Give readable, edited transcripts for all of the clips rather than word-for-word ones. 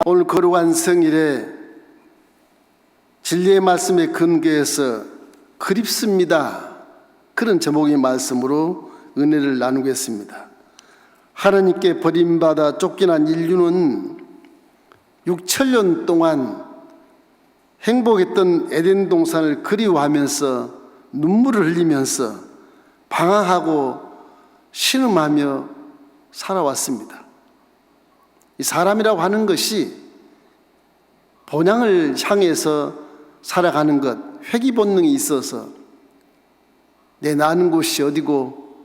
오늘 거룩한 성일에 진리의 말씀에 근거해서 그립습니다, 그런 제목의 말씀으로 은혜를 나누겠습니다. 하나님께 버림받아 쫓겨난 인류는 6천년 동안 행복했던 에덴 동산을 그리워하면서 눈물을 흘리면서 방황하고 신음하며 살아왔습니다. 이 사람이라고 하는 것이 본향을 향해서 살아가는 것, 회귀 본능이 있어서 내 나는 곳이 어디고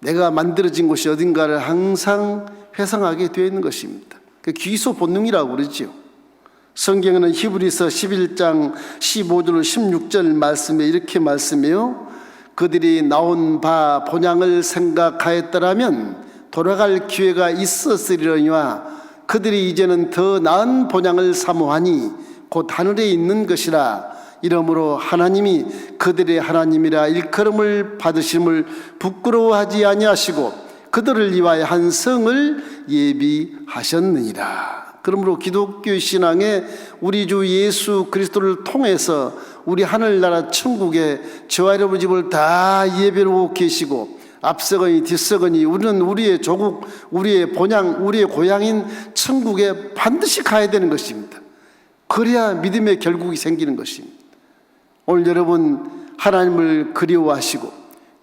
내가 만들어진 곳이 어딘가를 항상 회상하게 되어 있는 것입니다. 그 귀소 본능이라고 그러죠. 성경에는 히브리서 11장 15절 16절 말씀에 이렇게 말씀해요. 그들이 나온 바 본향을 생각하였더라면 돌아갈 기회가 있었으리로니와 그들이 이제는 더 나은 본향을 사모하니 곧 하늘에 있는 것이라. 이러므로 하나님이 그들의 하나님이라 일컬음을 받으심을 부끄러워하지 아니하시고 그들을 위하여 한 성을 예비하셨느니라. 그러므로 기독교 신앙에 우리 주 예수 그리스도를 통해서 우리 하늘나라 천국에 저와 여러분 집을 다 예배로 계시고 앞서거니 뒤서거니 우리는 우리의 조국, 우리의 본향, 우리의 고향인 천국에 반드시 가야 되는 것입니다. 그래야 믿음의 결국이 생기는 것입니다. 오늘 여러분 하나님을 그리워하시고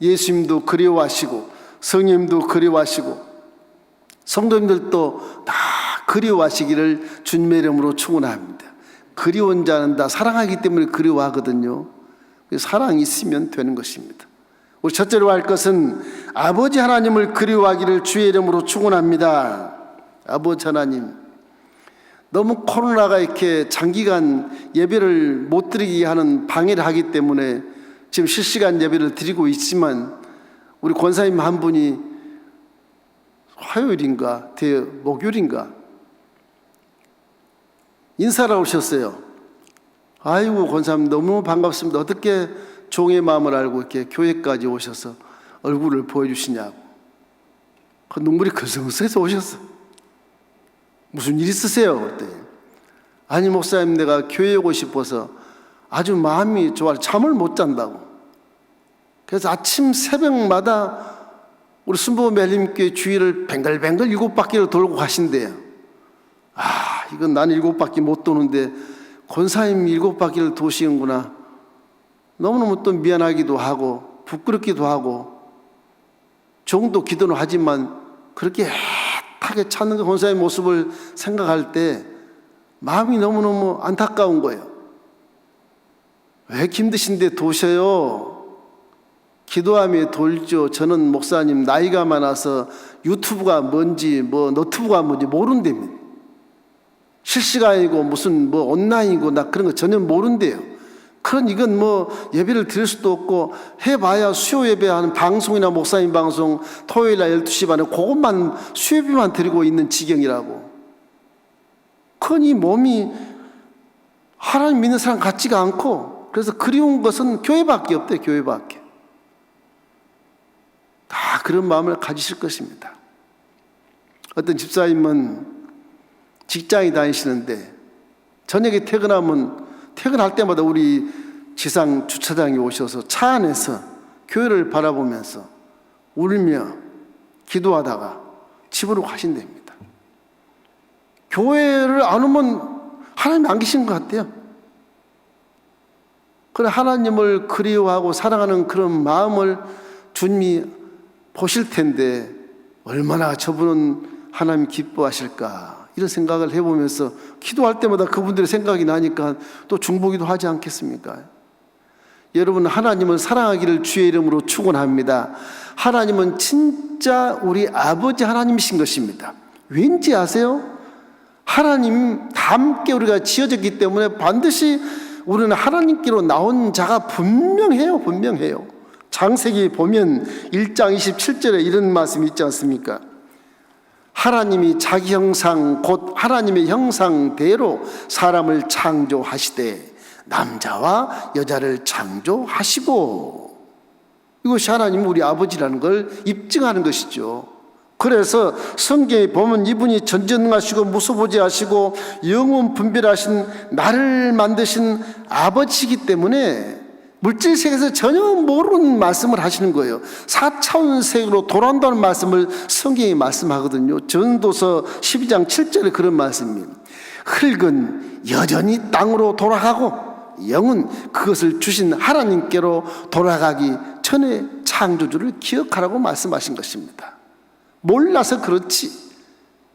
예수님도 그리워하시고 성령님도 그리워하시고 성도님들도 다 그리워하시기를 주님의 이름으로 축원합니다. 그리운 자는 다 사랑하기 때문에 그리워하거든요. 사랑이 있으면 되는 것입니다. 우리 첫째로 할 것은 아버지 하나님을 그리워하기를 주의 이름으로 축원합니다. 아버지 하나님, 너무 코로나가 이렇게 장기간 예배를 못 드리게 하는 방해를 하기 때문에 지금 실시간 예배를 드리고 있지만 우리 권사님 한 분이 화요일인가 목요일인가 인사를 오셨어요. 아이고 권사님 너무 반갑습니다. 어떻게 종의 마음을 알고 이렇게 교회까지 오셔서 얼굴을 보여주시냐고. 그 눈물이 글썽글썽해서 오셨어. 무슨 일 있으세요? 그랬더니 아니 목사님 내가 교회에 오고 싶어서 아주 마음이 좋아 잠을 못 잔다고. 그래서 아침 새벽마다 우리 순보 멜림교회 주위를 뱅글뱅글 7바퀴를 돌고 가신대요. 이건 나는 7바퀴 못 도는데 권사님 7바퀴를 도시는구나. 너무너무 또 미안하기도 하고 부끄럽기도 하고 종도 기도는 하지만 그렇게 애타게 찾는 그 권사의 모습을 생각할 때 마음이 너무너무 안타까운 거예요. 왜 힘드신데 도셔요? 기도하며 돌죠. 저는 목사님 나이가 많아서 유튜브가 뭔지 너튜브가 뭔지 모른답니다. 실시간이고 무슨 온라인이고 나 그런 거 전혀 모른대요. 그런 이건 예배를 드릴 수도 없고 해봐야 수요 예배하는 방송이나 목사님 방송 토요일날 12시 반에 그것만 수요예배만 드리고 있는 지경이라고. 그건 이 몸이 하나님 믿는 사람 같지가 않고 그래서 그리운 것은 교회밖에 없대요. 교회밖에. 다 그런 마음을 가지실 것입니다. 어떤 집사님은 직장에 다니시는데 저녁에 퇴근할 때마다 우리 지상 주차장에 오셔서 차 안에서 교회를 바라보면서 울며 기도하다가 집으로 가신답니다. 교회를 안 오면 하나님 안 계신 것 같아요. 그래 하나님을 그리워하고 사랑하는 그런 마음을 주님이 보실 텐데 얼마나 저분은 하나님 기뻐하실까 이런 생각을 해보면서 기도할 때마다 그분들의 생각이 나니까 또 중보기도 하지 않겠습니까? 여러분 하나님을 사랑하기를 주의 이름으로 축원합니다. 하나님은 진짜 우리 아버지 하나님이신 것입니다. 왠지 아세요? 하나님 다 함께 우리가 지어졌기 때문에 반드시 우리는 하나님께로 나온 자가 분명해요. 창세기 보면 1장 27절에 이런 말씀이 있지 않습니까? 하나님이 자기 형상 곧 하나님의 형상대로 사람을 창조하시되 남자와 여자를 창조하시고, 이것이 하나님 우리 아버지라는 걸 입증하는 것이죠. 그래서 성경에 보면 이분이 전전능하시고 무소부지하시고 영원 분별하신 나를 만드신 아버지이기 때문에 물질 세계에서 전혀 모르는 말씀을 하시는 거예요. 4차원 세계로 돌아온다는 말씀을 성경이 말씀하거든요. 전도서 12장 7절에 그런 말씀입니다. 흙은 여전히 땅으로 돌아가고 영은 그것을 주신 하나님께로 돌아가기 전에 창조주를 기억하라고 말씀하신 것입니다. 몰라서 그렇지.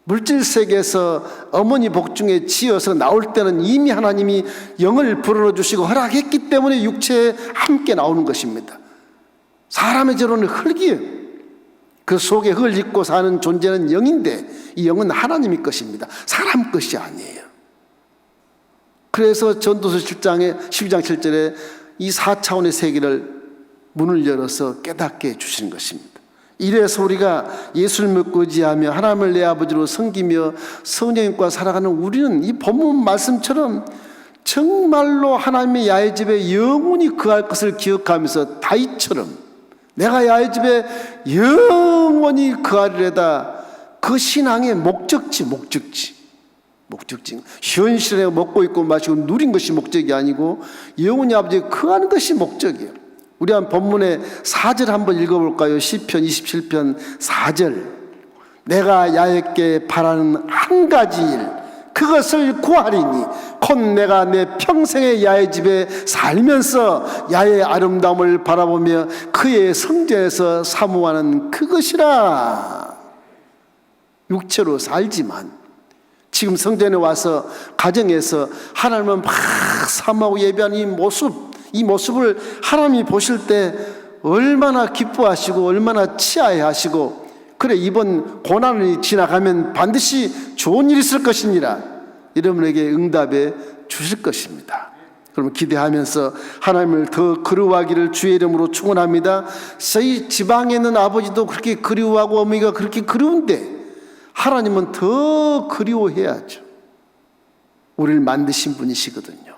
물질 세계에서 어머니 복중에 지어서 나올 때는 이미 하나님이 영을 불어넣어주시고 허락했기 때문에 육체에 함께 나오는 것입니다. 사람의 저로는 흙이에요. 그 속에 흙을 입고 사는 존재는 영인데 이 영은 하나님의 것입니다. 사람 것이 아니에요. 그래서 전도서 7장에 12장 7절에 이 4차원의 세계를 문을 열어서 깨닫게 해주시는 것입니다. 이래서 우리가 예수를 믿고 의지하며 하나님을 내 아버지로 섬기며 성령님과 살아가는 우리는 이 본문 말씀처럼 정말로 하나님의 야훼집에 영원히 거할 것을 기억하면서 다윗처럼 내가 야훼집에 영원히 거하리로다. 그 신앙의 목적지 현실에 먹고 있고 마시고 누린 것이 목적이 아니고 영원히 아버지에 거하는 것이 목적이에요. 우리 한 본문의 4절 한번 읽어볼까요? 시편 27편 4절. 내가 야훼께 바라는 한 가지 일 그것을 구하리니 곧 내가 내 평생의 야훼집에 살면서 야훼의 아름다움을 바라보며 그의 성전에서 사모하는 그것이라. 육체로 살지만 지금 성전에 와서 가정에서 하나님을 막 사모하고 예배하는 이 모습을 하나님이 보실 때 얼마나 기뻐하시고 얼마나 치하해하시고 그래 이번 고난이 지나가면 반드시 좋은 일이 있을 것이니라 여러분에게 응답해 주실 것입니다. 그러면 기대하면서 하나님을 더 그리워하기를 주의 이름으로 축원합니다. 저희 지방에 있는 아버지도 그렇게 그리워하고 어머니가 그렇게 그리운데 하나님은 더 그리워해야죠. 우리를 만드신 분이시거든요.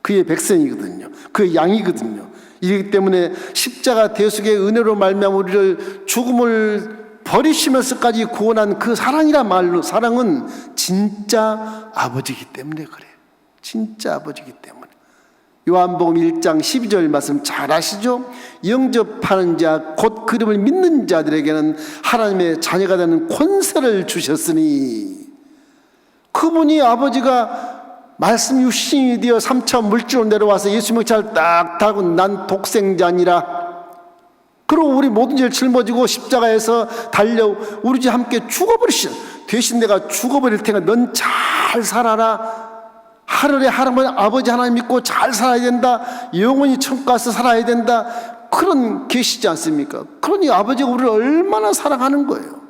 그의 백성이거든요. 그의 양이거든요. 이기 때문에 십자가 대속의 은혜로 말미암아 우리를 죽음을 버리시면서까지 구원한 그 사랑이란 말로 사랑은 진짜 아버지이기 때문에 그래요. 진짜 아버지이기 때문에. 요한복음 1장 12절 말씀 잘 아시죠? 영접하는 자 곧 그름을 믿는 자들에게는 하나님의 자녀가 되는 권세를 주셨으니 그분이 아버지가 말씀 육신이 되어 3차 물질로 내려와서 예수 명찰을 딱 달고 난 독생자니라. 그리고 우리 모든 죄를 짊어지고 십자가에서 달려 우리 집 함께 죽어버리시오. 대신 내가 죽어버릴 테니까 넌 잘 살아라. 하늘에 하나님 아버지 하나님 믿고 잘 살아야 된다. 영원히 천국 가서 살아야 된다. 그런 계시지 않습니까? 그러니 아버지가 우리를 얼마나 사랑하는 거예요.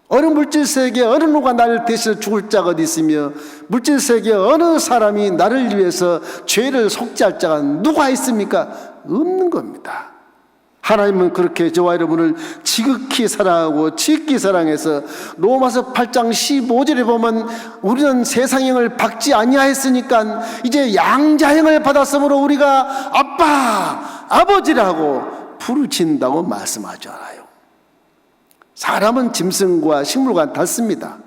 어느 물질세계에 어느 누가 나를 대신해 죽을 자가 어디 있으며 물질세계에 어느 사람이 나를 위해서 죄를 속죄할 자가 누가 있습니까? 없는 겁니다. 하나님은 그렇게 저와 여러분을 지극히 사랑하고 지극히 사랑해서 로마서 8장 15절에 보면 우리는 세상형을 받지 아니하였으니까 이제 양자형을 받았으므로 우리가 아빠 아버지라고 부르친다고 말씀하잖아요. 사람은 짐승과 식물과 같습니다.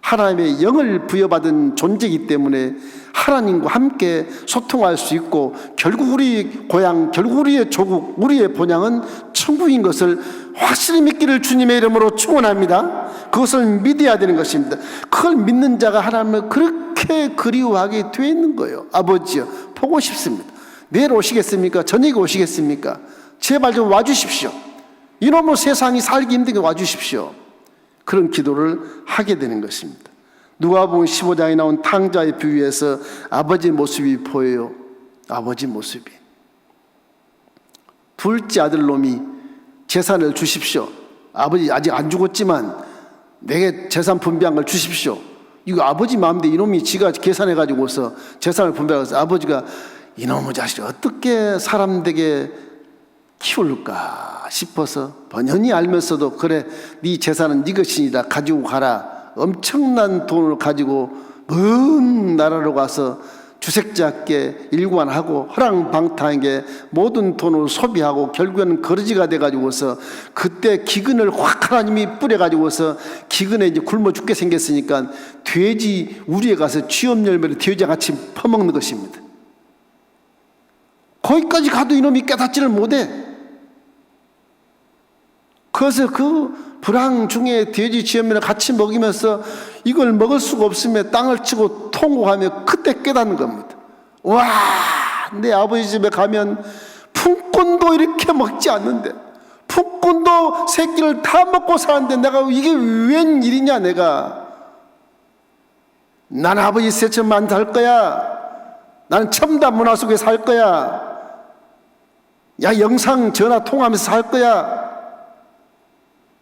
하나님의 영을 부여받은 존재이기 때문에 하나님과 함께 소통할 수 있고 결국 우리 고향, 결국 우리의 조국, 우리의 본향은 천국인 것을 확실히 믿기를 주님의 이름으로 축원합니다. 그것을 믿어야 되는 것입니다. 그걸 믿는 자가 하나님을 그렇게 그리워하게 되어 있는 거예요. 아버지여 보고 싶습니다. 내일 오시겠습니까? 저녁에 오시겠습니까? 제발 좀 와주십시오. 이놈의 세상이 살기 힘들게 와주십시오. 그런 기도를 하게 되는 것입니다. 누가복음 15장에 나온 탕자의 비유에서 아버지 모습이 보여요. 아버지 모습이. 둘째 아들 놈이 재산을 주십시오. 아버지 아직 안 죽었지만 내게 재산 분배한 걸 주십시오. 이거 아버지 마음인데 이놈이 지가 계산해가지고서 재산을 분배해서 아버지가 이놈의 자식이 어떻게 사람들에게 키울까 싶어서 번연히 알면서도 그래 네 재산은 네 것이니라 가지고 가라. 엄청난 돈을 가지고 먼 나라로 가서 주색자께 일관하고 허랑방탕하게 모든 돈을 소비하고 결국에는 거르지가 돼가지고서 그때 기근을 확 하나님이 뿌려가지고서 기근에 이제 굶어 죽게 생겼으니까 돼지 우리에 가서 취업 열매를 돼지와 같이 퍼먹는 것입니다. 거기까지 가도 이놈이 깨닫지를 못해. 그래서 그 불황 중에 돼지 취업면을 같이 먹이면서 이걸 먹을 수가 없으면 땅을 치고 통곡하며 그때 깨닫는 겁니다. 와, 내 아버지 집에 가면 품꾼도 이렇게 먹지 않는데, 품꾼도 새끼를 다 먹고 사는데 내가 이게 웬 일이냐. 내가 난 아버지 세처만 살 거야. 나는 첨단 문화 속에 살 거야. 야, 영상 전화 통화하면서 살 거야.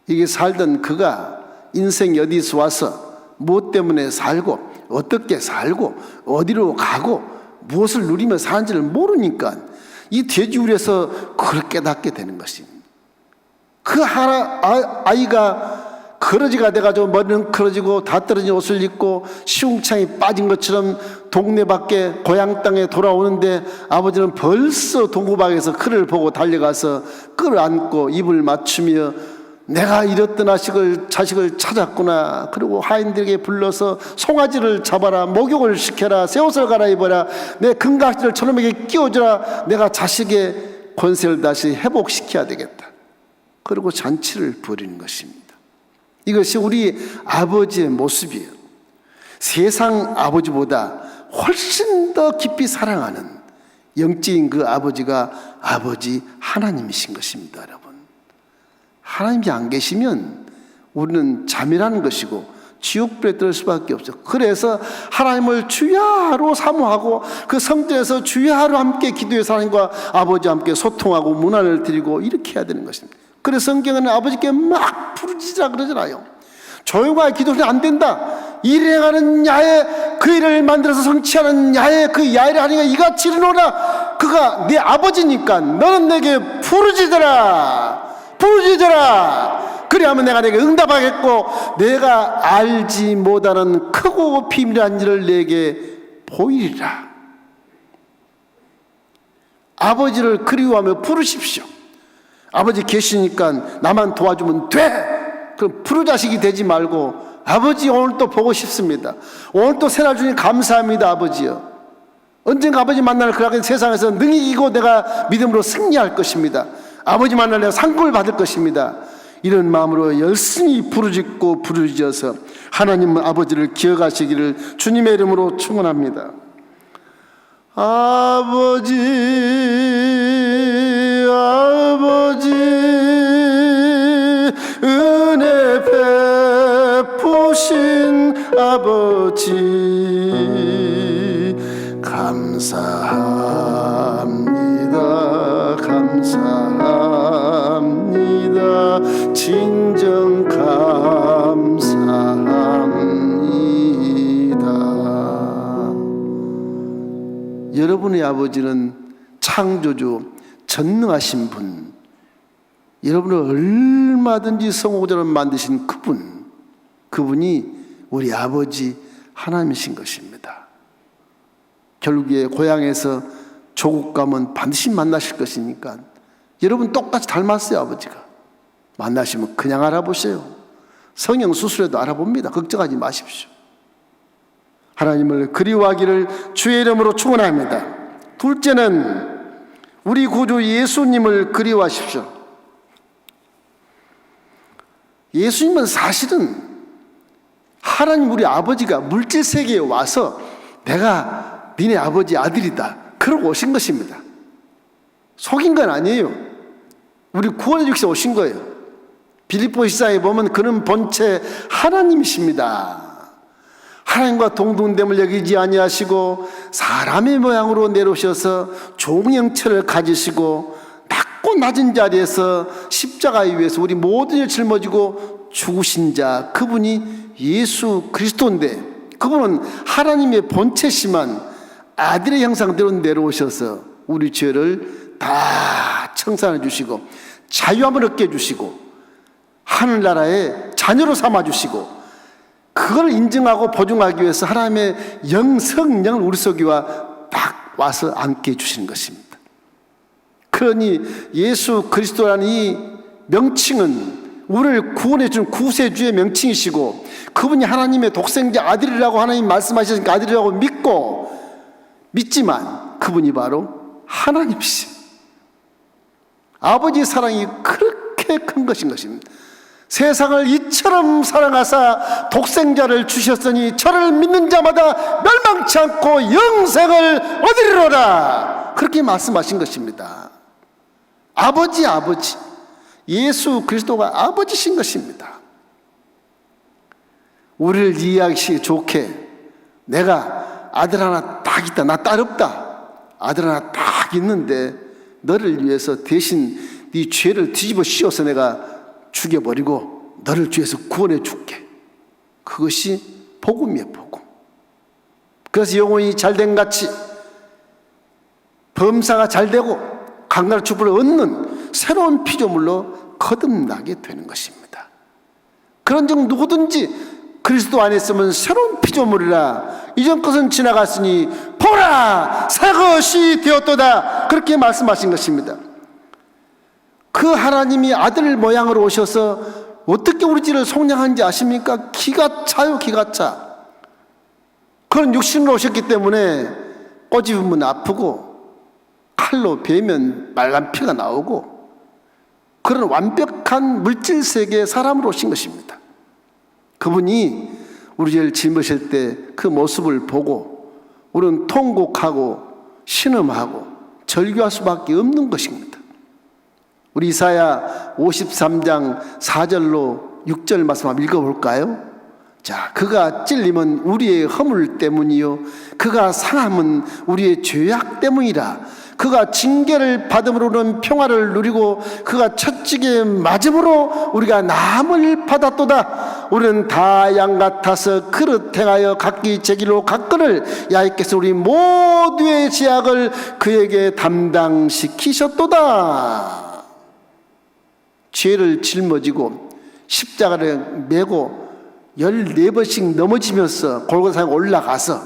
이게 살던 그가 인생이 어디서 와서 무엇 때문에 살고 어떻게 살고 어디로 가고 무엇을 누리며 사는지를 모르니까 이 돼지우리에서 그걸 깨닫게 되는 것입니다. 그 아이가 거러지가 돼가지고 머리는 커러지고 다 떨어진 옷을 입고 시궁창이 빠진 것처럼 동네 밖에 고향 땅에 돌아오는데 아버지는 벌써 동구방에서 그를 보고 달려가서 끌어안고 입을 맞추며 내가 잃었던 자식을 찾았구나. 그리고 하인들에게 불러서 송아지를 잡아라, 목욕을 시켜라, 새 옷을 갈아입어라, 내 금각지를 저놈에게 끼워주라. 내가 자식의 권세를 다시 회복시켜야 되겠다. 그리고 잔치를 벌이는 것입니다. 이것이 우리 아버지의 모습이에요. 세상 아버지보다 훨씬 더 깊이 사랑하는 영적인 그 아버지가 아버지 하나님이신 것입니다. 여러분, 하나님이 안 계시면 우리는 잠이라는 것이고 지옥불에 들을 수밖에 없죠. 그래서 하나님을 주야로 사모하고 그 성전에서 주야로 함께 기도해서 하나님과 아버지와 함께 소통하고 문안을 드리고 이렇게 해야 되는 것입니다. 그래서 성경은 아버지께 막 부르짖으라 그러잖아요. 조용하게 기도는 안 된다. 일행하는 야에 그 일을 만들어서 성취하는 야에 그 야를 하니까 이같이 이르노라. 그가 네 아버지니까 너는 내게 부르짖어라. 그리하면 내가 내게 응답하겠고 내가 알지 못하는 크고 비밀한 일을 내게 보이리라. 아버지를 그리워하며 부르십시오. 아버지 계시니까 나만 도와주면 돼. 그럼 부르자식이 되지 말고 아버지 오늘 또 보고 싶습니다. 오늘 또 새날 주님 감사합니다. 아버지요, 언젠가 아버지 만나는 그날까지 세상에서 능히 이기고 내가 믿음으로 승리할 것입니다. 아버지 만날 내가 상급을 받을 것입니다. 이런 마음으로 열심히 부르짖어서 하나님 아버지를 기억하시기를 주님의 이름으로 축원합니다. 아버지 은혜 베푸신 아버지 감사합니다. 진정 감사합니다. 여러분의 아버지는 창조주 전능하신 분, 여러분을 얼마든지 성공자로 만드신 그분이 우리 아버지 하나님이신 것입니다. 결국에 고향에서 조국 가면 반드시 만나실 것이니까 여러분 똑같이 닮았어요. 아버지가 만나시면 그냥 알아보세요. 성형수술에도 알아봅니다. 걱정하지 마십시오. 하나님을 그리워하기를 주의 이름으로 축원합니다. 둘째는 우리 구주 예수님을 그리워하십시오. 예수님은 사실은 하나님 우리 아버지가 물질 세계에 와서 내가 니네 아버지 아들이다 그러고 오신 것입니다. 속인 건 아니에요. 우리 구원해 주기위해서 오신 거예요. 빌립보시사에 보면 그는 본체 하나님이십니다. 하나님과 동등됨을 여기지 아니하시고 사람의 모양으로 내려오셔서 종형체를 가지시고 낮고 낮은 자리에서 십자가에 위해서 우리 모든 일 짊어지고 죽으신 자, 그분이 예수 그리스도인데, 그분은 하나님의 본체시만 아들의 형상대로 내려오셔서 우리 죄를 다 청산해 주시고 자유함을 얻게 해주시고 하늘나라의 자녀로 삼아주시고 그 그걸 인정하고 보증하기 위해서 하나님의 성령을 우리 속에와 딱 와서 앉게 해주시는 것입니다. 그러니 예수 그리스도라는 이 명칭은 우리를 구원해 준 구세주의 명칭이시고, 그분이 하나님의 독생자 아들이라고 하나님 말씀하셨으니까 아들이라고 믿지만 그분이 바로 하나님이십니다. 아버지의 사랑이 그렇게 큰 것인 것입니다. 세상을 이처럼 사랑하사 독생자를 주셨으니 저를 믿는 자마다 멸망치 않고 영생을 얻으리로라, 그렇게 말씀하신 것입니다. 아버지 예수 그리스도가 아버지신 것입니다. 우리를 이해하기 좋게 내가 아들 하나 딱 있다, 나 딸 없다, 아들 하나 딱 있는데 너를 위해서 대신 네 죄를 뒤집어 씌워서 내가 죽여버리고 너를 죄에서 구원해 줄게. 그것이 복음이에요, 복음. 그래서 영혼이 잘된 같이 범사가 잘되고 강나라 축복을 얻는 새로운 피조물로 거듭나게 되는 것입니다. 그런즉 누구든지 그리스도 안에 있으면 새로운 피조물이라, 이전 것은 지나갔으니 보라 새 것이 되었도다, 그렇게 말씀하신 것입니다. 그 하나님이 아들 모양으로 오셔서 어떻게 우리 집을 속량하는지 아십니까? 기가 차요, 기가 차. 그런 육신으로 오셨기 때문에 꼬집으면 아프고 칼로 베면 빨간 피가 나오고, 그런 완벽한 물질 세계의 사람으로 오신 것입니다. 그분이 우리를 짊으실 때 그 모습을 보고 우리는 통곡하고 신음하고 절규할 수밖에 없는 것입니다. 우리 이사야 53장 4절로 6절 말씀 한번 읽어볼까요? 자, 그가 찔림은 우리의 허물 때문이요 그가 상함은 우리의 죄악 때문이라. 그가 징계를 받음으로는 평화를 누리고 그가 채찍에 맞음으로 우리가 나음을 받았도다. 우리는 다 양 같아서 그릇 행하여 각기 제 길로 갔거늘 야훼께서 우리 모두의 죄악을 그에게 담당시키셨도다. 죄를 짊어지고 십자가를 메고 14번씩 넘어지면서 골고다에 올라가서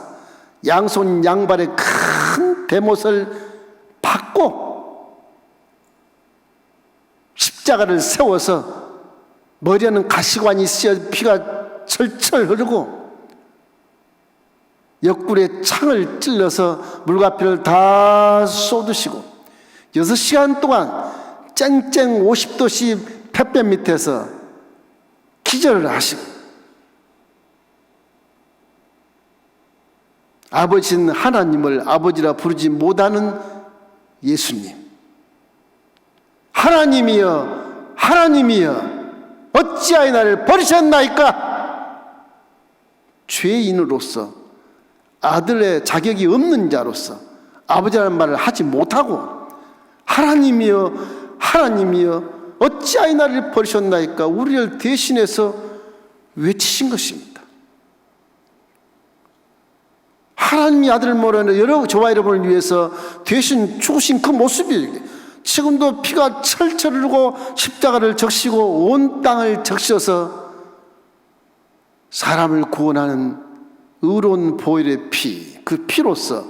양손 양발에 큰 대못을 받고 십자가를 세워서 머리에는 가시관이 있어 피가 철철 흐르고 옆구리에 창을 찔러서 물과 피를 다 쏟으시고 6시간 동안 쨍쨍 50도씨 햇볕 밑에서 기절을 하시고, 아버지는 하나님을 아버지라 부르지 못하는 예수님, 하나님이여 하나님이여 어찌하여 나를 버리셨나이까? 죄인으로서 아들의 자격이 없는 자로서 아버지라는 말을 하지 못하고 하나님이여 하나님이여 어찌하여 나를 버리셨나이까? 우리를 대신해서 외치신 것입니다. 하나님이 아들을 모르는 저와 여러분을 위해서 대신 죽으신 그 모습이 지금도 피가 철철 흐르고 십자가를 적시고 온 땅을 적셔서 사람을 구원하는 의로운 보혈의 피, 그 피로서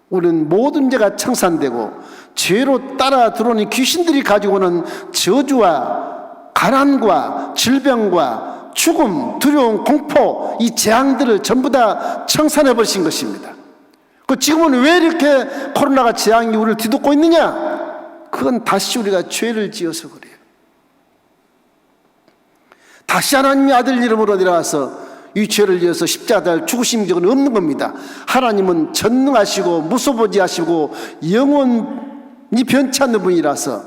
우리는 모든 죄가 청산되고 죄로 따라 들어오는 귀신들이 가지고 오는 저주와 가난과 질병과 죽음, 두려움, 공포, 이 재앙들을 전부 다 청산해 버리신 것입니다. 지금은 왜 이렇게 코로나가 재앙이 우리를 뒤덮고 있느냐? 그건 다시 우리가 죄를 지어서 그래요. 다시 하나님의 아들 이름으로 내려와서 이 죄를 지어서 십자가를 죽으신 적은 없는 겁니다. 하나님은 전능하시고 무소부지하시고 영원히 변치 않는 분이라서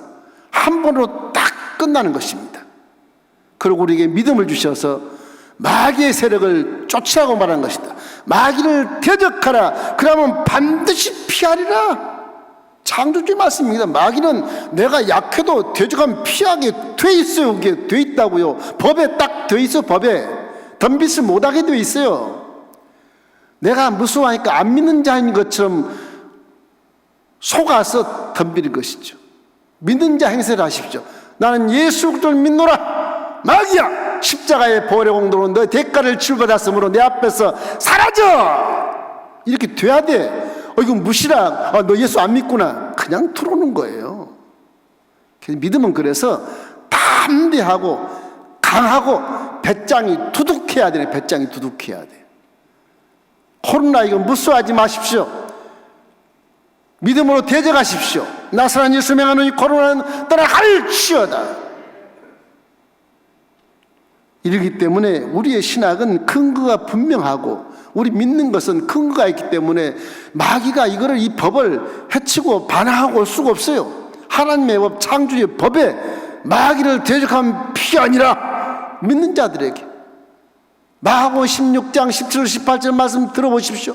한 번으로 딱 끝나는 것입니다. 그리고 우리에게 믿음을 주셔서 마귀의 세력을 쫓으라고 말한 것이다. 마귀를 대적하라. 그러면 반드시 피하리라. 창조주의 말씀입니다. 마귀는 내가 약해도 대적하면 피하게 돼 있어요. 그게 돼 있다고요. 법에 딱 돼 있어. 법에 덤빗을 못하게 돼 있어요. 내가 무서워하니까 안 믿는 자인 것처럼 속아서 덤비는 것이죠. 믿는 자 행세를 하십시오. 나는 예수 그리스도를 믿노라. 마귀야, 십자가의 보혈의 공로로 너의 대가를 치료받았으므로 내 앞에서 사라져! 이렇게 돼야 돼. 이거 무시라. 너 예수 안 믿구나. 그냥 들어오는 거예요. 믿음은 그래서 담대하고 강하고 배짱이 두둑해야 되네. 배짱이 두둑해야 돼. 코로나 이거 무수하지 마십시오. 믿음으로 대적하십시오. 나사렛 예수 명하는 이 코로나는 떠나갈지어다. 이러기 때문에 우리의 신학은 근거가 분명하고 우리 믿는 것은 근거가 있기 때문에 마귀가 이거를 이 법을 해치고 반항하고 올 수가 없어요. 하나님의 법, 창조의 법에 마귀를 대적하면 피가 아니라 믿는 자들에게. 마가복음 16장 17절 18절 말씀 들어보십시오.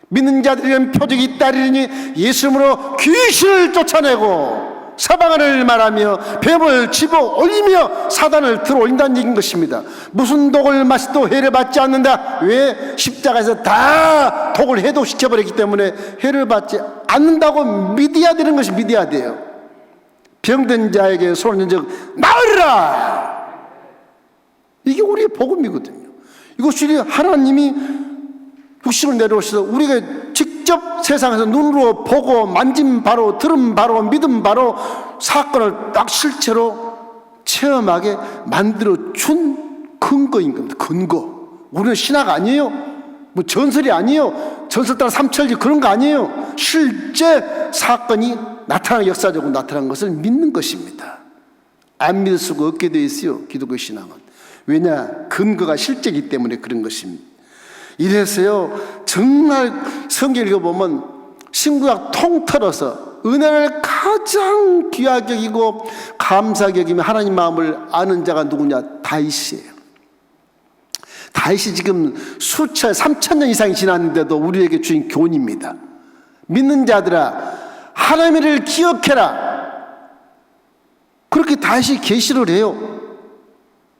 믿는 자들에게는 표적이 있다리니 예수 이름으로 귀신을 쫓아내고 사방을 말하며 뱀을 집어 올리며 사단을 들어올린다는 얘기인 것입니다. 무슨 독을 마셔도 해를 받지 않는다. 왜? 십자가에서 다 독을 해독시켜버렸기 때문에 해를 받지 않는다고 믿어야 되는 것이 믿어야 돼요. 병든 자에게 손을 적 나으리라. 이게 우리의 복음이거든요. 이것이 하나님이 육신을 내려오셔서 우리가 직접 세상에서 눈으로 보고 만진 바로 들은 바로 믿은 바로 사건을 딱 실체로 체험하게 만들어 준 근거인 겁니다. 근거. 우리는 신학 아니에요. 뭐 전설이 아니에요. 전설 따라 삼천리 그런 거 아니에요. 실제 사건이 나타나는, 역사적으로 나타난 것을 믿는 것입니다. 안 믿을 수가 없게 되어 있어요. 기독교 신앙은. 왜냐? 근거가 실제이기 때문에 그런 것입니다. 이래서요, 정말 성경 읽어보면 신구약 통틀어서 은혜를 가장 귀하게 여기고 감사하게 여기며 하나님 마음을 아는 자가 누구냐? 다윗이에요. 다윗이 지금 수천, 3,000년 이상이 지났는데도 우리에게 주인 교훈입니다. 믿는 자들아, 하나님의 일을 기억해라. 그렇게 다윗이 계시를 해요.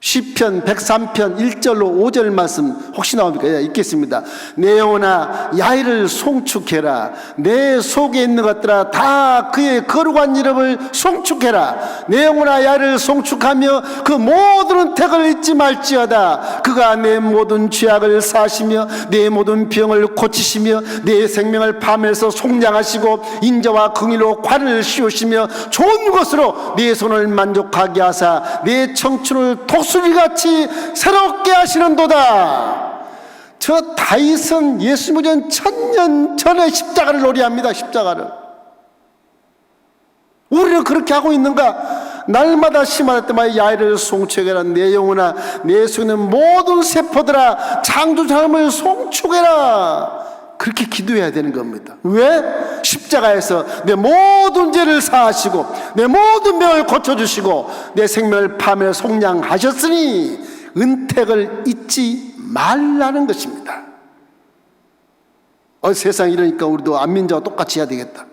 시편 103편 1절로 5절 말씀 혹시 나옵니까? 예, 읽겠습니다. 내 영혼아 야훼를 송축해라. 내 속에 있는 것들아 다 그의 거룩한 이름을 송축해라. 내 영혼아 야훼를 송축하며 그 모든 은택을 잊지 말지어다. 그가 내 모든 죄악을 사하시며 내 모든 병을 고치시며 내 생명을 밤에서 속량하시고 인자와 긍휼로 관을 씌우시며 좋은 것으로 내 손을 만족하게 하사 내 청춘을 독수리같이 새롭게 하시는도다. 저 다윗은 예수님 전 1000년 전에 십자가를 노래합니다. 십자가를. 우리는 그렇게 하고 있는가? 날마다 심할 때마다 야훼를 송축해라. 내 영혼아 내 속에 있는 모든 세포들아 창조자님을 송축해라. 그렇게 기도해야 되는 겁니다. 왜? 십자가에서 내 모든 죄를 사하시고 내 모든 병을 고쳐주시고 내 생명을 밤에 속량하셨으니 은택을 잊지 말라는 것입니다. 세상이 이러니까 우리도 안 믿는 자와 똑같이 해야 되겠다.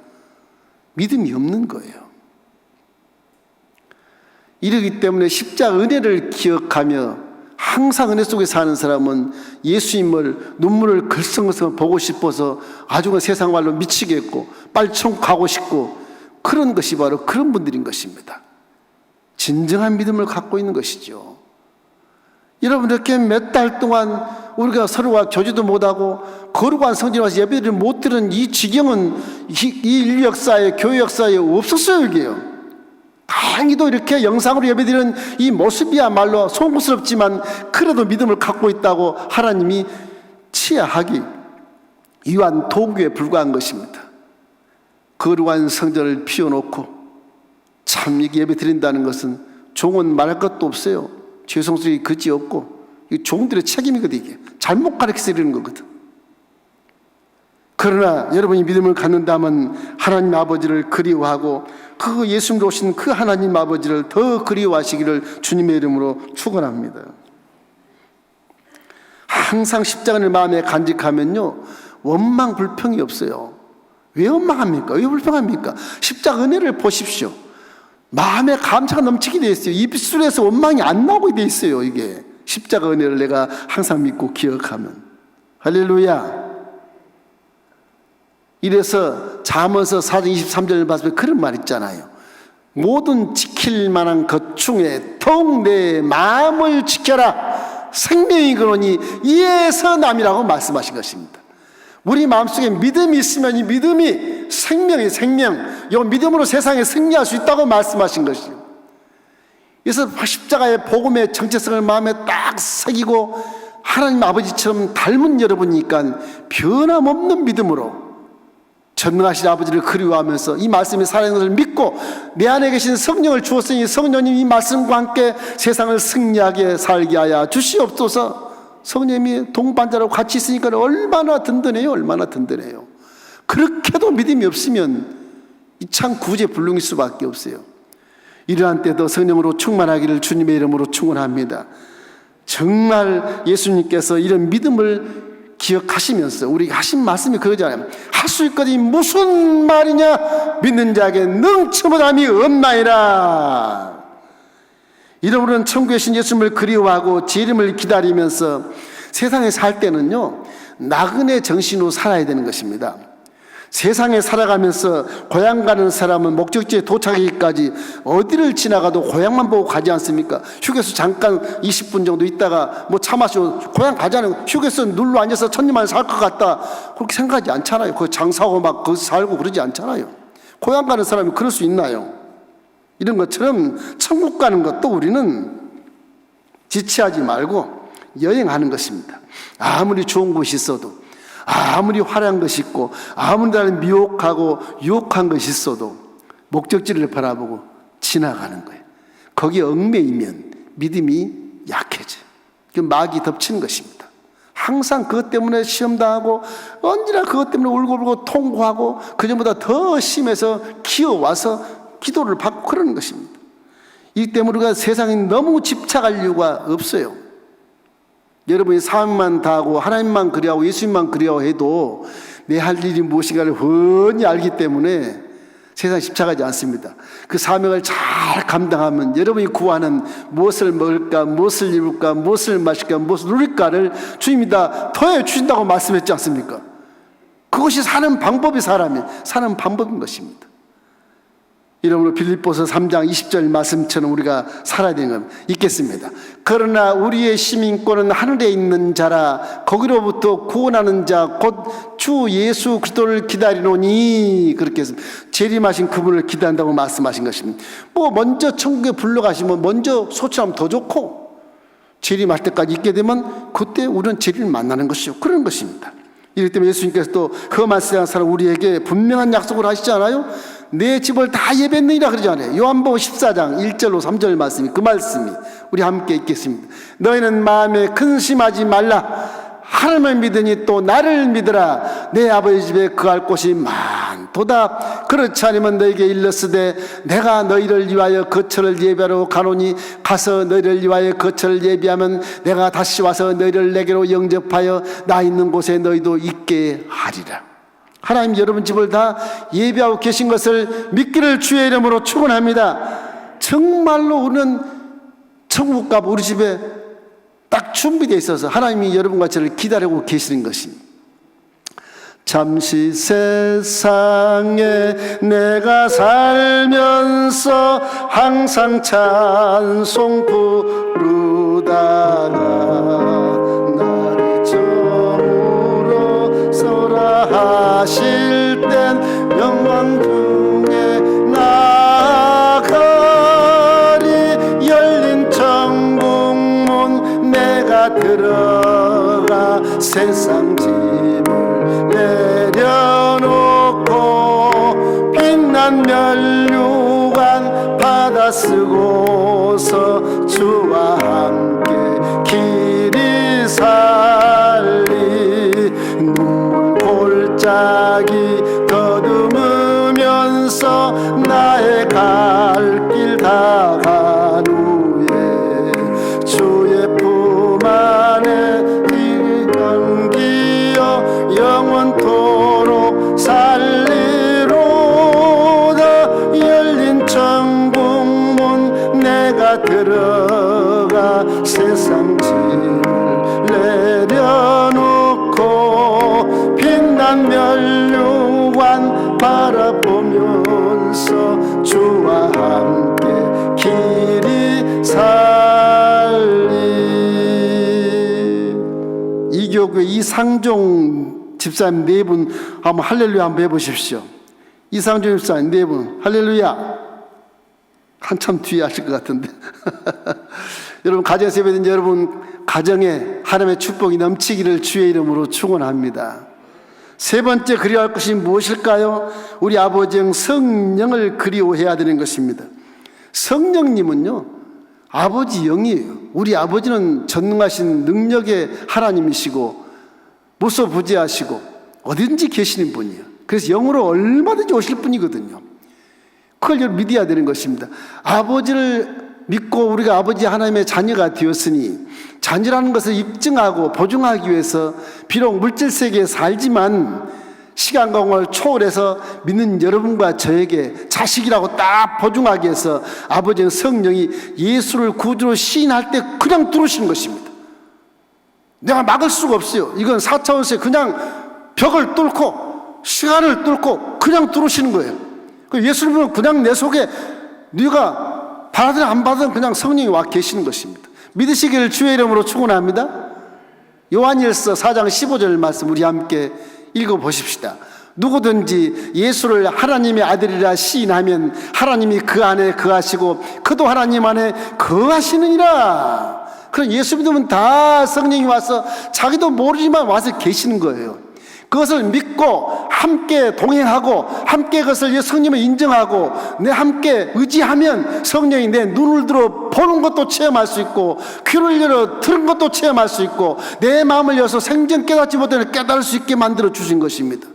믿음이 없는 거예요. 이러기 때문에 십자가 은혜를 기억하며 항상 은혜 속에 사는 사람은 예수님을 눈물을 글썽글썽 보고 싶어서 아주 세상 말로 미치겠고 빨리 천국 가고 싶고 그런 것이 바로 그런 분들인 것입니다. 진정한 믿음을 갖고 있는 것이죠. 여러분 이렇게 몇 달 동안 우리가 서로가 교제도 못하고 거룩한 성전에 와서 예배를 못 드는 이 지경은 이 인류 역사에 교회 역사에 없었어요. 이게요. 다행히도 이렇게 영상으로 예배드리는 이 모습이야말로 송구스럽지만 그래도 믿음을 갖고 있다고 하나님이 치하하기 위한 도구에 불과한 것입니다. 거룩한 성전을 피워놓고 참 이게 예배 드린다는 것은 종은 말할 것도 없어요. 죄송스럽게 그지 없고 이 종들의 책임이거든. 이게 잘못 가르쳐서 이러는 거거든. 그러나 여러분이 믿음을 갖는다면 하나님 아버지를 그리워하고 그 예수님으로 오신 그 하나님 아버지를 더 그리워하시기를 주님의 이름으로 축원합니다. 항상 십자가를 마음에 간직하면요 원망 불평이 없어요. 왜 원망합니까? 왜 불평합니까? 십자가 은혜를 보십시오. 마음에 감사가 넘치게 돼 있어요. 입술에서 원망이 안 나오게 돼 있어요. 이게 십자가 은혜를 내가 항상 믿고 기억하면. 할렐루야. 이래서 잠언서 4장 23절을 봤을 때 그런 말 있잖아요. 모든 지킬 만한 것 중에 더욱 내 마음을 지켜라. 생명이 그러니 이에서 남이라고 말씀하신 것입니다. 우리 마음속에 믿음이 있으면 이 믿음이 생명이 생명, 이 믿음으로 세상에 승리할 수 있다고 말씀하신 것이죠. 그래서 십자가의 복음의 정체성을 마음에 딱 새기고 하나님 아버지처럼 닮은 여러분이니까 변함없는 믿음으로 전능하신 아버지를 그리워하면서 이 말씀이 살아있는 것을 믿고 내 안에 계신 성령을 주었으니 성령님 이 말씀과 함께 세상을 승리하게 살게 하여 주시옵소서. 성령님이 동반자로 같이 있으니까 얼마나 든든해요. 얼마나 든든해요. 그렇게도 믿음이 없으면 이 참 구제불능일 수밖에 없어요. 이러한 때도 성령으로 충만하기를 주님의 이름으로 축원합니다. 정말 예수님께서 이런 믿음을 기억하시면서 우리가 하신 말씀이 그거잖아요. 할 수 있거든 무슨 말이냐, 믿는 자에게 능처보담이 없나이라. 이러므로는 천국에 계신 예수님을 그리워하고 제 이름을 기다리면서 세상에 살 때는요, 나그네 정신으로 살아야 되는 것입니다. 세상에 살아가면서 고향 가는 사람은 목적지에 도착하기까지 어디를 지나가도 고향만 보고 가지 않습니까? 휴게소 잠깐 20분 정도 있다가 뭐 차 마시고 고향 가자는, 휴게소 눌러 앉아서 천년만에 살 것 같다 그렇게 생각하지 않잖아요. 그 장사하고 막 거기서 살고 그러지 않잖아요. 고향 가는 사람이 그럴 수 있나요? 이런 것처럼 천국 가는 것도 우리는 지체하지 말고 여행하는 것입니다. 아무리 좋은 곳이 있어도, 아무리 화려한 것이 있고, 아무리 나를 미혹하고 유혹한 것이 있어도 목적지를 바라보고 지나가는 거예요. 거기에 얽매이면 믿음이 약해져요. 그 마귀 덮치는 것입니다. 항상 그것 때문에 시험당하고 언제나 그것 때문에 울고불고 통고하고 그전보다 더 심해서 기어와서 기도를 받고 그러는 것입니다. 이 때문에 우리가 세상에 너무 집착할 이유가 없어요. 여러분이 사명만 다하고 하나님만 그리워하고 예수님만 그리워해도 내 할 일이 무엇인가를 훤히 알기 때문에 세상에 집착하지 않습니다. 그 사명을 잘 감당하면 여러분이 구하는 무엇을 먹을까, 무엇을 입을까, 무엇을 마실까, 무엇을 누릴까를 주님이 다 더해 주신다고 말씀했지 않습니까? 그것이 사는 방법이 사람이 사는 방법인 것입니다. 이러므로 빌립보서 3장 20절 말씀처럼 우리가 살아야 되는 겁니다. 읽겠습니다. 그러나 우리의 시민권은 하늘에 있는 자라. 거기로부터 구원하는 자 곧 주 예수 그리스도를 기다리노니. 그렇게 해서 재림하신 그분을 기다린다고 말씀하신 것입니다. 뭐 먼저 천국에 불러가시면 먼저 소천하면 더 좋고, 재림할 때까지 있게 되면 그때 우리는 재림을 만나는 것이죠. 그런 것입니다. 이렇기 때문에 예수님께서 또 험한 세상 사람 우리에게 분명한 약속을 하시잖아요. 내 집을 다 예배했느니라 그러잖아요. 요한복음 14장 1절로 3절 말씀이 그 말씀이 우리 함께 읽겠습니다. 너희는 마음에 근심하지 말라. 하나님을 믿으니 또 나를 믿으라. 내 아버지 집에 거할 곳이 많도다. 그렇지 않으면 너희에게 일렀으되 내가 너희를 위하여 거처를 예비하러 가노니 가서 너희를 위하여 거처를 예비하면 내가 다시 와서 너희를 내게로 영접하여 나 있는 곳에 너희도 있게 하리라. 하나님 여러분 집을 다 예비하고 계신 것을 믿기를 주의 이름으로 축원합니다. 정말로 우리는 천국 가고 우리 집에 딱 준비되어 있어서 하나님이 여러분과 저를 기다리고 계시는 것입니다. 잠시 세상에 내가 살면서 항상 찬송 부르다가 나를 정으로 서라 하실 땐 영광 중에 나가리. 열린 천국문 내가 들어가 세상 짐을 내려놓고 빛난 면류관 받아 쓰고서 주와 함께 길이 살리. 눈물 골짜기 더듬으면서 나의 갈 길 다간 후에 주의 품 안에 감기여 영원토록 살리로다. 열린 천국문 내가 들어가 세상 짐을 내려놓고 빛난 면류관 바라보면서 주와 함께 대도교회 이상종 집사님 네 분 한번 할렐루야 한번 해보십시오. 이상종 집사님 네 분 할렐루야. 한참 뒤에 하실 것 같은데 여러분, 가정에서 예배드린 여러분 가정에 하나님의 축복이 넘치기를 주의 이름으로 축원합니다. 세 번째 그리워할 것이 무엇일까요? 우리 아버지 영 성령을 그리워해야 되는 것입니다. 성령님은요, 아버지 영이에요. 우리 아버지는 전능하신 능력의 하나님이시고 무소부재하시고 어디든지 계시는 분이에요. 그래서 영으로 얼마든지 오실 분이거든요. 그걸 믿어야 되는 것입니다. 아버지를 믿고 우리가 아버지 하나님의 자녀가 되었으니 자녀라는 것을 입증하고 보증하기 위해서 비록 물질 세계에 살지만 시간과 공간을 초월해서 믿는 여러분과 저에게 자식이라고 딱 보증하기 위해서 아버지는 성령이 예수를 구주로 시인할 때 그냥 들어오시는 것입니다. 내가 막을 수가 없어요. 이건 4차원에서 그냥 벽을 뚫고 시간을 뚫고 그냥 들어오시는 거예요. 예수님은 그냥 내 속에 네가 받아든 안 받아든 그냥 성령이 와 계시는 것입니다. 믿으시기를 주의 이름으로 축원합니다. 요한일서 4장 15절 말씀 우리 함께 읽어보십시다. 누구든지 예수를 하나님의 아들이라 시인하면 하나님이 그 안에 거하시고 그도 하나님 안에 거하시느니라. 그럼 예수 믿으면 다 성령이 와서 자기도 모르지만 와서 계시는 거예요. 그것을 믿고 함께 동행하고 함께 그것을 성령을 인정하고 내 함께 의지하면 성령이 내 눈을 들어 보는 것도 체험할 수 있고 귀를 열어 들은 것도 체험할 수 있고 내 마음을 열어서 생전 깨닫지 못하는 깨달을 수 있게 만들어 주신 것입니다.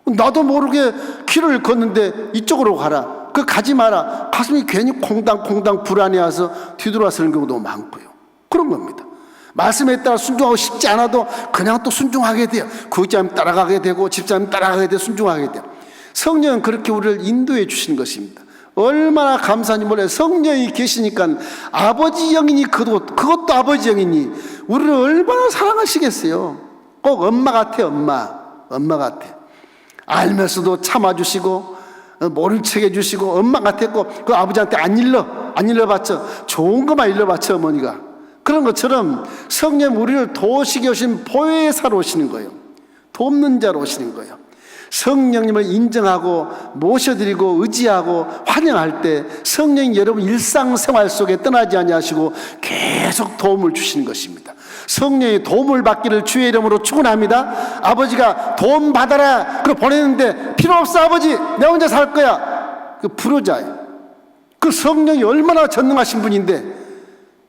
나도 모르게 길을 걷는데 이쪽으로 가라, 그 가지 마라, 가슴이 괜히 콩당콩당 불안해와서 뒤돌아서는 경우도 많고요. 그런 겁니다. 말씀에 따라 순종하고 싶지 않아도 그냥 또 순종하게 돼요. 구역자님 따라가게 되고 집사님 따라가게 되고 순종하게 돼요. 성령은 그렇게 우리를 인도해 주시는 것입니다. 얼마나 감사한지 몰라요. 성령이 계시니까 아버지 영이니 그것도 아버지 영이니 우리를 얼마나 사랑하시겠어요. 꼭 엄마 같아. 엄마 같아. 알면서도 참아주시고 모른 척 해주시고 엄마 같았고 그 아버지한테 안 일러봤죠. 좋은 것만 일러봤죠. 어머니가. 그런 것처럼 성령 우리를 도우시게 오신 보혜사로 오시는 거예요. 돕는 자로 오시는 거예요. 성령님을 인정하고 모셔드리고 의지하고 환영할 때 성령이 여러분 일상생활 속에 떠나지 아니하시고 계속 도움을 주시는 것입니다. 성령의 도움을 받기를 주의 이름으로 축원합니다. 아버지가 도움 받아라 그걸 보냈는데 필요 없어 아버지 내 혼자 살 거야, 그 불효자예요. 그 성령이 얼마나 전능하신 분인데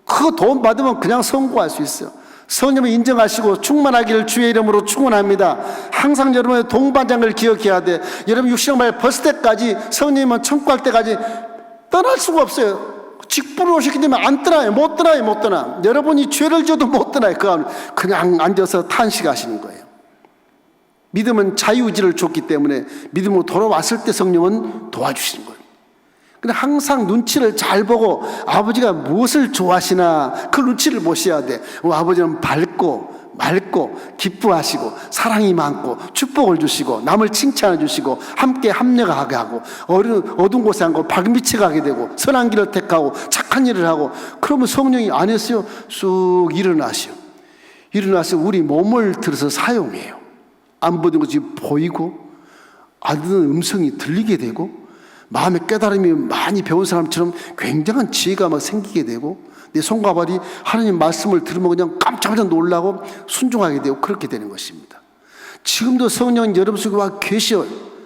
그거 도움 받으면 그냥 성공할 수 있어요. 성령을 인정하시고 충만하기를 주의 이름으로 축원합니다. 항상 여러분의 동반장을 기억해야 돼. 여러분 육신을 벗을 때까지 성령님은 천국할 때까지 떠날 수가 없어요. 직분을 오셨기 때문에 안 떠나요. 못 떠나. 여러분이 죄를 져도 못 떠나요. 그냥 앉아서 탄식하시는 거예요. 믿음은 자유의지를 줬기 때문에 믿음으로 돌아왔을 때 성령은 도와주시는 거예요. 근데 항상 눈치를 잘 보고 아버지가 무엇을 좋아하시나 그 눈치를 보셔야 돼. 아버지는 밝고 맑고 기뻐하시고 사랑이 많고 축복을 주시고 남을 칭찬해 주시고 함께 합력하게 하고 어두운 곳에 앉고 밝은 빛에 가게 되고 선한 길을 택하고 착한 일을 하고 그러면 성령이 안에서요 쑥 일어나서 우리 몸을 들어서 사용해요. 안 보이는 것이 보이고 안 듣는 음성이 들리게 되고 마음의 깨달음이 많이 배운 사람처럼 굉장한 지혜가 막 생기게 되고 내 손과 발이 하나님 말씀을 들으면 그냥 깜짝깜짝 놀라고 순종하게 되고 그렇게 되는 것입니다. 지금도 성령은 여러분 속에 와 계셔요.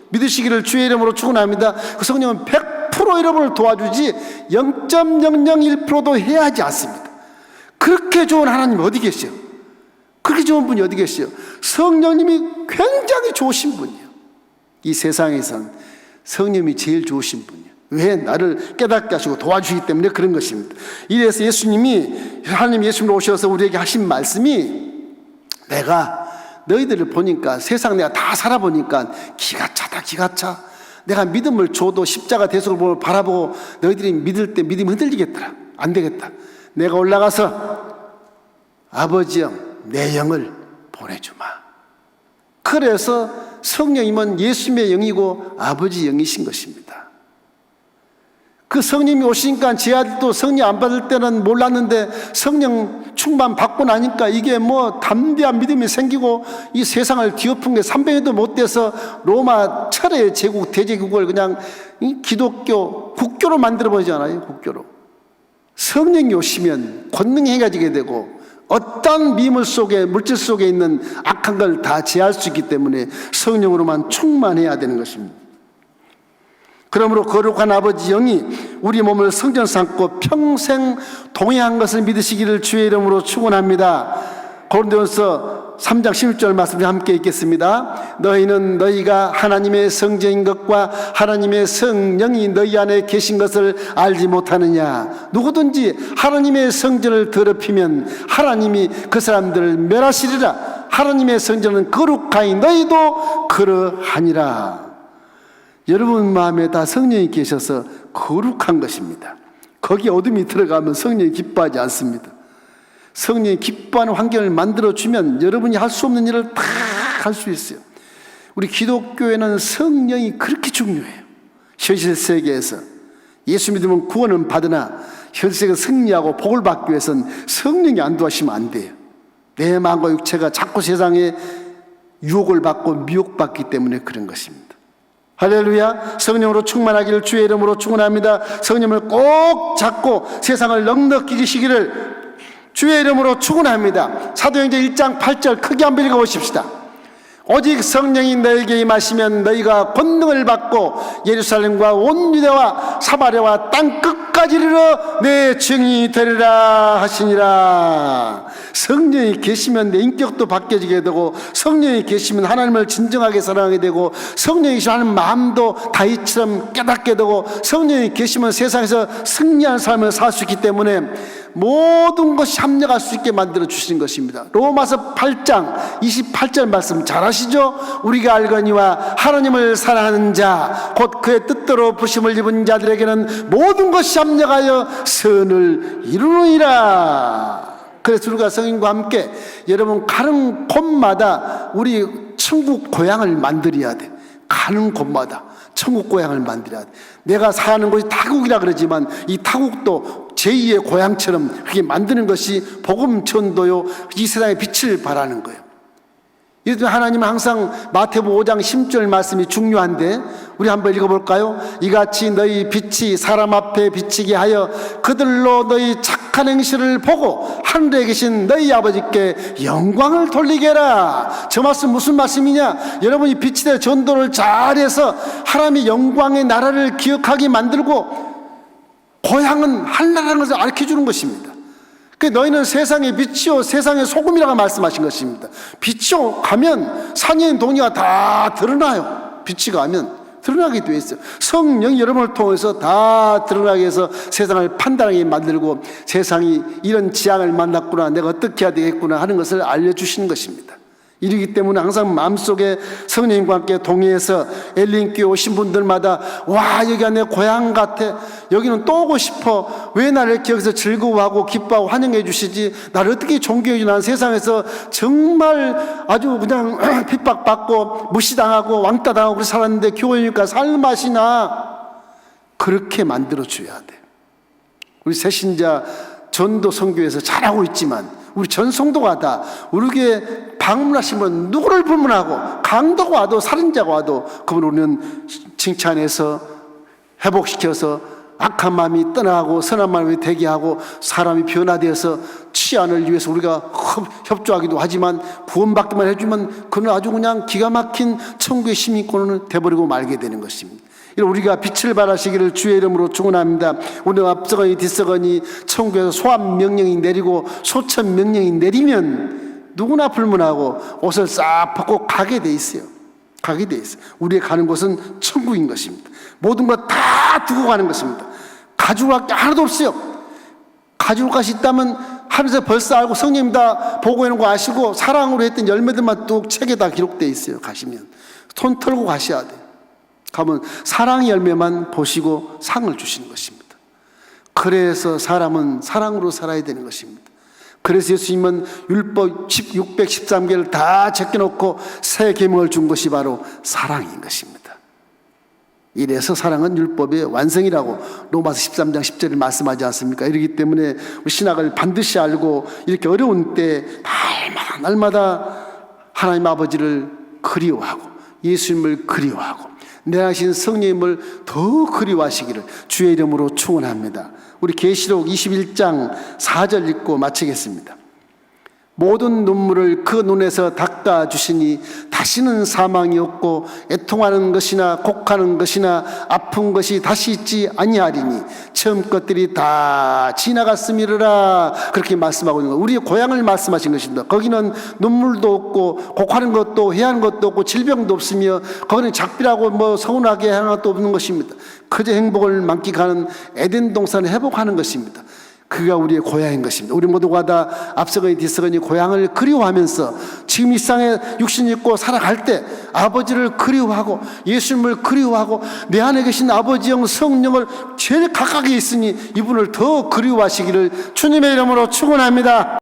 믿으시기를 주의 이름으로 축원합니다. 그 성령은 100% 여러분을 도와주지 0.001%도 해하지 않습니다. 그렇게 좋은 하나님이 어디 계셔요? 그렇게 좋은 분이 어디 계셔요? 성령님이 굉장히 좋으신 분이에요. 이 세상에선 성령님이 제일 좋으신 분이에요. 왜? 나를 깨닫게 하시고 도와주시기 때문에 그런 것입니다. 이래서 하나님 예수님 오셔서 우리에게 하신 말씀이 내가 너희들을 보니까 세상 내가 다 살아보니까 기가 차. 내가 믿음을 줘도 십자가 대속을 바라보고 너희들이 믿을 때 믿음이 흔들리겠더라. 안 되겠다. 내가 올라가서 아버지 영, 내 영을 보내주마. 그래서 성령님은 예수님의 영이고 아버지 영이신 것입니다. 그 성령이 오시니까 제 아들도 성령 안 받을 때는 몰랐는데 성령 충만 받고 나니까 이게 뭐 담대한 믿음이 생기고 이 세상을 뒤엎은 게 300년도 못 돼서 로마 철의 제국 대제국을 그냥 이 기독교 국교로 만들어 버리잖아요. 국교로. 성령이 오시면 권능이 행해지게 되고 어떤 미물 속에 물질 속에 있는 악한 걸 다 제할 수 있기 때문에 성령으로만 충만해야 되는 것입니다. 그러므로 거룩한 아버지 영이 우리 몸을 성전 삼고 평생 동행한 것을 믿으시기를 주의 이름으로 축원합니다. 고린도전서 3장 16절 말씀 함께 읽겠습니다. 너희는 너희가 하나님의 성전인 것과 하나님의 성령이 너희 안에 계신 것을 알지 못하느냐. 누구든지 하나님의 성전을 더럽히면 하나님이 그 사람들을 멸하시리라. 하나님의 성전은 거룩하니 너희도 그러하니라. 여러분 마음에 다 성령이 계셔서 거룩한 것입니다. 거기에 어둠이 들어가면 성령이 기뻐하지 않습니다. 성령이 기뻐하는 환경을 만들어주면 여러분이 할 수 없는 일을 다 할 수 있어요. 우리 기독교에는 성령이 그렇게 중요해요. 현실 세계에서 예수 믿으면 구원은 받으나 현실 세계에서 승리하고 복을 받기 위해서는 성령이 안 도와주시면 안 돼요. 내 마음과 육체가 자꾸 세상에 유혹을 받고 미혹받기 때문에 그런 것입니다. 할렐루야. 성령으로 충만하기를 주의 이름으로 축원합니다. 성령을 꼭 잡고 세상을 넉넉히 이기시기를 주의 이름으로 축원합니다. 사도행전 1장 8절 크게 한번 읽어보십시다. 오직 성령이 너에게 임하시면 너희가 권능을 받고 예루살렘과 온 유대와 사마리아와 땅 끝까지 이르러 내 증인이 되리라 하시니라. 성령이 계시면 내 인격도 바뀌어지게 되고 성령이 계시면 하나님을 진정하게 사랑하게 되고 성령이 계시면 하나님 마음도 다윗처럼 깨닫게 되고 성령이 계시면 세상에서 승리하는 삶을 살 수 있기 때문에 모든 것이 합력할 수 있게 만들어 주시는 것입니다. 로마서 8장 28절 말씀 잘 아시죠? 우리가 알거니와 하나님을 사랑하는 자 곧 그의 뜻대로 부심을 입은 자들에게는 모든 것이 합력하여 선을 이루느니라. 그래서 우리가 성령과 함께 여러분 가는 곳마다 우리 천국 고향을 만들어야 돼. 가는 곳마다 천국 고향을 만들어야 돼. 내가 사는 곳이 타국이라 그러지만 이 타국도 제2의 고향처럼 그렇게 만드는 것이 복음 전도요, 이 세상의 빛을 발하는 거예요. 이래서 하나님은 항상 마태복음 5장 10절 말씀이 중요한데 우리 한번 읽어볼까요? 이같이 너희 빛이 사람 앞에 비치게 하여 그들로 너희 착한 행실을 보고 하늘에 계신 너희 아버지께 영광을 돌리게 해라. 저 말씀 무슨 말씀이냐? 여러분이 빛이 되어 전도를 잘해서 하나님의 영광의 나라를 기억하게 만들고 고향은 하늘나라라는 것을 알려주는 것입니다. 너희는 세상의 빛이요 세상의 소금이라고 말씀하신 것입니다. 빛이 가면 산이 동이가 다 드러나요. 빛이 가면 드러나게 되어 있어요. 성령이 여러분을 통해서 다 드러나게 해서 세상을 판단하게 만들고 세상이 이런 지향을 만났구나, 내가 어떻게 해야 되겠구나 하는 것을 알려주시는 것입니다. 이러기 때문에 항상 마음속에 성령님과 함께 동의해서 엘린교회 오신 분들마다 와, 여기가 내 고향 같아, 여기는 또 오고 싶어, 왜 나를 이렇게 여기서 즐거워하고 기뻐하고 환영해 주시지, 나를 어떻게 존경해 주나, 세상에서 정말 아주 그냥 핍박받고 무시당하고 왕따당하고 그렇게 살았는데 교회니까 살맛이 나. 그렇게 만들어줘야 돼. 우리 새신자 전도 선교에서 잘하고 있지만 우리 전 성도가 다 우리 교회 방문하시면 누구를 불문하고 강도가 와도 살인자가 와도 그분을 우리는 칭찬해서 회복시켜서 악한 마음이 떠나고 선한 마음이 되게 하고 사람이 변화되어서 치안을 위해서 우리가 협조하기도 하지만 구원받기만 해주면 그는 아주 그냥 기가 막힌 천국의 시민권을 돼버리고 말게 되는 것입니다. 우리가 빛을 발하시기를 주의 이름으로 축원합니다. 우리가 앞서거니 뒤서거니 천국에서 소환 명령이 내리고 소천 명령이 내리면 누구나 불문하고 옷을 싹 벗고 가게 돼 있어요. 가게 돼 있어요. 우리의 가는 곳은 천국인 것입니다. 모든 것 다 두고 가는 것입니다. 가지고 갈 게 하나도 없어요. 가지고 갈 수 있다면 하늘에서 벌써 알고 성령님 다 보고 있는 거 아시고 사랑으로 했던 열매들만 뚝 책에 다 기록되어 있어요. 가시면 손 털고 가셔야 돼요. 가면 사랑의 열매만 보시고 상을 주시는 것입니다. 그래서 사람은 사랑으로 살아야 되는 것입니다. 그래서 예수님은 율법 613개를 다 제껴놓고 새 계명을 준 것이 바로 사랑인 것입니다. 이래서 사랑은 율법의 완성이라고 로마서 13장 10절에 말씀하지 않습니까? 이러기 때문에 우리 신학을 반드시 알고 이렇게 어려운 때 날마다 하나님 아버지를 그리워하고 예수님을 그리워하고 내 하신 성령님을 더 그리워하시기를 주의 이름으로 축원합니다. 우리 계시록 21장 4절 읽고 마치겠습니다. 모든 눈물을 그 눈에서 닦아주시니 다시는 사망이 없고 애통하는 것이나 곡하는 것이나 아픈 것이 다시 있지 아니하리니 처음 것들이 다 지나갔음이라. 그렇게 말씀하고 있는 거예요. 우리의 고향을 말씀하신 것입니다. 거기는 눈물도 없고 곡하는 것도 해하는 것도 없고 질병도 없으며 거기는 작비라고 뭐 서운하게 하는 것도 없는 것입니다. 그저 행복을 만끽하는 에덴 동산을 회복하는 것입니다. 그가 우리의 고향인 것입니다. 우리 모두가 다 앞서거니 뒤서거니 고향을 그리워하면서 지금 이 세상에 육신 입고 살아갈 때 아버지를 그리워하고 예수님을 그리워하고 내 안에 계신 아버지 영 성령을 제일 가까이 있으니 이분을 더 그리워하시기를 주님의 이름으로 축원합니다.